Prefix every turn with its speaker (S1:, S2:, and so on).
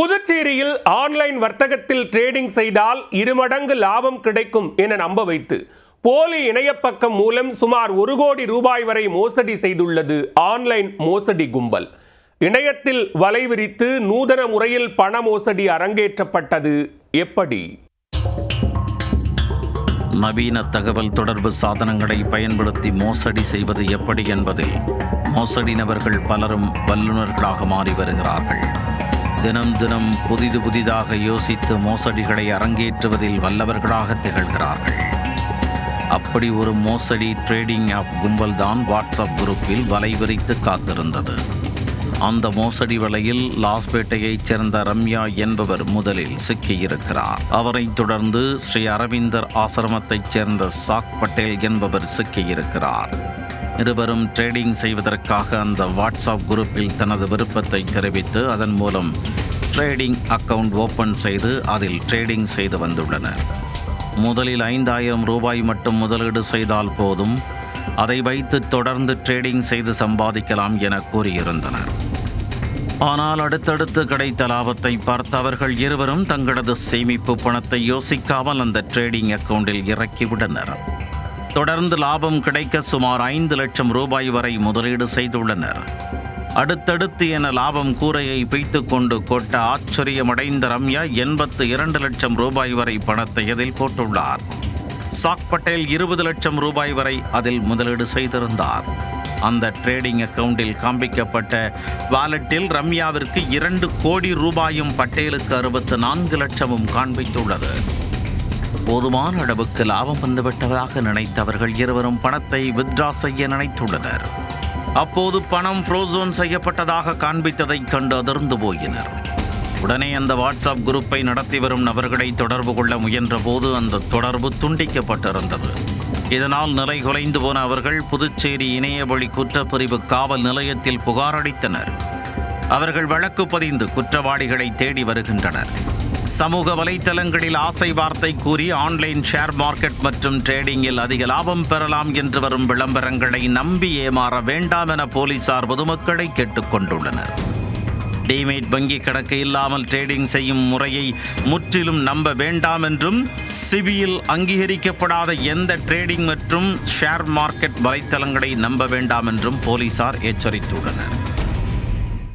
S1: புதுச்சேரியில் ஆன்லைன் வர்த்தகத்தில் ட்ரேடிங் செய்தால் 2 மடங்கு லாபம் கிடைக்கும் என நம்ப வைத்து போலி இணையப்பக்கம் மூலம் சுமார் 1 கோடி ரூபாய் வரை மோசடி செய்துள்ளது ஆன்லைன் மோசடி கும்பல். இணையத்தில் வலை விரித்து நூதன முறையில் பண மோசடி அரங்கேற்றப்பட்டது எப்படி?
S2: நவீன தகவல் தொடர்பு சாதனங்களை பயன்படுத்தி மோசடி செய்வது எப்படி என்பதில் மோசடி நபர்கள் பலரும் வல்லுநர்களாக மாறி வருகிறார்கள். தினம் தினம் புதிதாக யோசித்து மோசடிகளை அரங்கேற்றுவதில் வல்லவர்களாக திகழ்கிறார்கள். அப்படி ஒரு மோசடி ட்ரேடிங் ஆப் கும்பல் தான் வாட்ஸ்அப் குரூப்பில் வலை விரித்து காத்திருந்தது. அந்த மோசடி வலையில் லாஸ்பேட்டையைச் சேர்ந்த ரம்யா என்பவர் முதலில் சிக்கியிருக்கிறார். அவரைத் தொடர்ந்து ஸ்ரீ அரவிந்தர் ஆசிரமத்தைச் சேர்ந்த சாக் பட்டேல் என்பவர் சிக்கியிருக்கிறார். இருவரும் ட்ரேடிங் செய்வதற்காக அந்த வாட்ஸ்அப் குரூப்பில் தனது விருப்பத்தை தெரிவித்து அதன் மூலம் ட்ரேடிங் அக்கவுண்ட் ஓப்பன் செய்து அதில் ட்ரேடிங் செய்து வந்துள்ளனர். முதலில் 5,000 ரூபாய் மட்டும் முதலீடு செய்தால் போதும், அதை வைத்து தொடர்ந்து ட்ரேடிங் செய்து சம்பாதிக்கலாம் என கூறியிருந்தனர். ஆனால் அடுத்தடுத்து கிடைத்த லாபத்தை பார்த்து அவர்கள் இருவரும் தங்களது சேமிப்பு பணத்தை யோசிக்காமல் அந்த ட்ரேடிங் அக்கவுண்டில் இறக்கிவிட்டனர். தொடர்ந்து லாபம் கிடைக்க சுமார் 5 லட்சம் ரூபாய் வரை முதலீடு செய்துள்ளனர். அடுத்தடுத்து என லாபம் கூரையை வைத்துக் கொண்டு கொட்ட ஆச்சரியமடைந்த ரம்யா 82 லட்சம் ரூபாய் வரை பணத்தை அதில் போட்டுள்ளார். சாக் பட்டேல் 20 லட்சம் ரூபாய் வரை அதில் முதலீடு செய்திருந்தார். அந்த ட்ரேடிங் அக்கவுண்டில் காண்பிக்கப்பட்ட வாலெட்டில் ரம்யாவிற்கு 2 கோடி ரூபாயும் பட்டேலுக்கு 64 லட்சமும் காண்பித்துள்ளது. போதுமான அளவுக்கு லாபம் வந்துவிட்டதாக நினைத்தவர்கள் இருவரும் பணத்தை வித்ட்ரா செய்ய நினைத்துள்ளனர். அப்போது பணம் ஃப்ரோசோன் செய்யப்பட்டதாக காண்பித்ததைக் கண்டு அதிர்ந்து போயினர். உடனே அந்த வாட்ஸ்அப் குரூப்பை நடத்தி வரும் நபர்களை தொடர்பு கொள்ள முயன்ற போது அந்த தொடர்பு துண்டிக்கப்பட்டிருந்தது. இதனால் நிலை குலைந்து போன அவர்கள் புதுச்சேரி இணையவழி குற்றப்பிரிவு காவல் நிலையத்தில் புகார் அளித்தனர். அவர்கள் வழக்கு பதிந்து குற்றவாளிகளை தேடி வருகின்றனர். சமூக வலைத்தளங்களில் ஆசை வார்த்தை கூறி ஆன்லைன் ஷேர் மார்க்கெட் மற்றும் ட்ரேடிங்கில் அதிக லாபம் பெறலாம் என்று வரும் விளம்பரங்களை நம்பி ஏமாற வேண்டாம் என போலீசார் பொதுமக்களை கேட்டுக்கொண்டுள்ளனர். டிமேட் வங்கி கணக்கு இல்லாமல் ட்ரேடிங் செய்யும் முறையை முற்றிலும் நம்ப வேண்டாம் என்றும் சிபியில் அங்கீகரிக்கப்படாத எந்த ட்ரேடிங் மற்றும் ஷேர் மார்க்கெட் வலைத்தளங்களை நம்ப வேண்டாம் என்றும் போலீசார் எச்சரித்துள்ளனர்.